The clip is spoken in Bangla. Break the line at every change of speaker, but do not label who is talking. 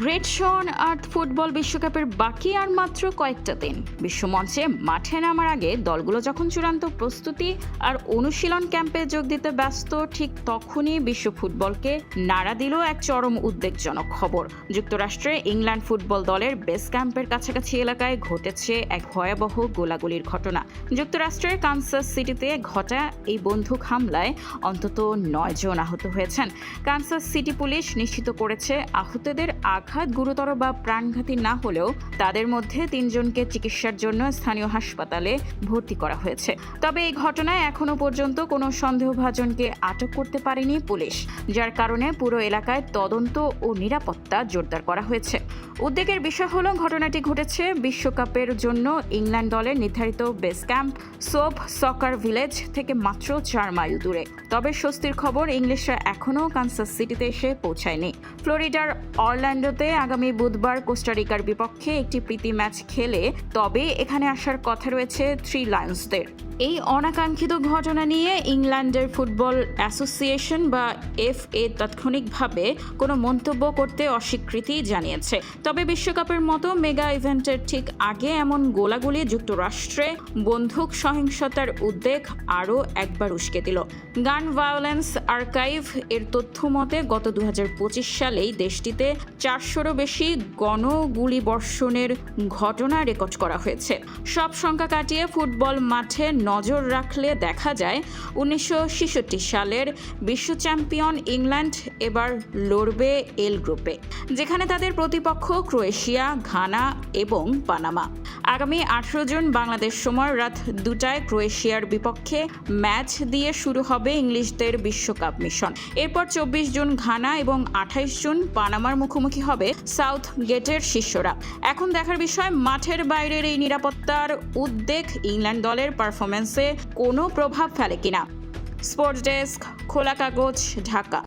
গ্রেট শন আর্থ ফুটবল বিশ্বকাপের বাকি আর মাত্র কয়েকটা দিন। বিশ্বমঞ্চে মাঠে নামার আগে দলগুলো যখন চূড়ান্ত প্রস্তুতি আর অনুশীলন ক্যাম্পে যোগ দিতে ব্যস্ত, ঠিক তখনই বিশ্ব ফুটবলকে নাড়া দিল এক চরম উদ্বেগজনক খবর। যুক্তরাষ্ট্রে ইংল্যান্ড ফুটবল দলের বেস ক্যাম্পের কাছাকাছি এলাকায় ঘটেছে এক ভয়াবহ গোলাগুলির ঘটনা। যুক্তরাষ্ট্রের কানসাস সিটিতে ঘটা এই বন্দুক হামলায় অন্তত 9 জন আহত হয়েছেন। কানসাস সিটি পুলিশ নিশ্চিত করেছে আহতদের আঘাত গুরুতর বা প্রাণঘাতী না হলেও তাদের মধ্যে 3 জনকে চিকিৎসার জন্য স্থানীয় হাসপাতালে ভর্তি করা হয়েছে। তবে এই ঘটনায় এখনো পর্যন্ত কোনো সন্দেহভাজনকে আটক করতে পারেনি পুলিশ, যার কারণে পুরো এলাকায় তদন্ত ও নিরাপত্তা জোরদার করা হয়েছে। উদ্বেগের বিষয় হলো, ঘটনাটি ঘটেছে বিশ্বকাপের জন্য ইংল্যান্ড দলের নির্ধারিত বেস ক্যাম্প সোপ সকার ভিলেজ থেকে মাত্র 4 মাইল দূরে। তবে স্বস্তির খবর, ইংলিশরা এখনও কানসাস সিটিতে এসে পৌঁছায়নি। ফ্লোরিডার অরল্যান্ডোতে আগামী বুধবার কোস্টারিকার বিপক্ষে একটি প্রীতি ম্যাচ খেলে তবে এখানে আসার কথা রয়েছে থ্রি লায়ন্সদের। এই অনাকাঙ্ক্ষিত ঘটনা নিয়ে ইংল্যান্ডের ফুটবল অ্যাসোসিয়েশন বা FA তাৎক্ষণিকভাবে কোনো মন্তব্য করতে অস্বীকৃতি জানিয়েছে। তবে বিশ্বকাপের মতো মেগা ইভেন্টের ঠিক আগে এমন গোলাগুলি যুক্তরাষ্ট্রে বন্দুক সহিংসতার উদ্বেগ আরও একবার উস্কে দিল। গান ভায়োলেন্স আর্কাইভ এর তথ্য মতে গত 2025 সালেই দেশটিতে 400-রও বেশি গণগুলিবর্ষণের ঘটনা রেকর্ড করা হয়েছে। সব সংখ্যা কাটিয়ে ফুটবল মাঠে নজর রাখলে দেখা যায় 1966 সালের বিশ্ব চ্যাম্পিয়ন ইংল্যান্ড এবার লড়বে এল গ্রুপে, যেখানে তাদের প্রতিপক্ষ ক্রোয়েশিয়া, ঘানা এবং পানামা। আগামী 18 জুন বাংলাদেশ সময় রাত 2টায় ক্রোয়েশিয়ার বিপক্ষে ম্যাচ দিয়ে শুরু হবে ইংলিশদের বিশ্বকাপ মিশন। এরপর 24 জুন ঘানা এবং 28 জুন পানামার মুখোমুখি হবে সাউথ গেটের শিষ্যরা। এখন দেখার বিষয়, মাঠের বাইরের এই নিরাপত্তার উদ্বেগ ইংল্যান্ড দলের পারফরম্যান্সে কোনো প্রভাব ফেলে কিনা। স্পোর্টস ডেস্ক, খোলা কাগজ, ঢাকা।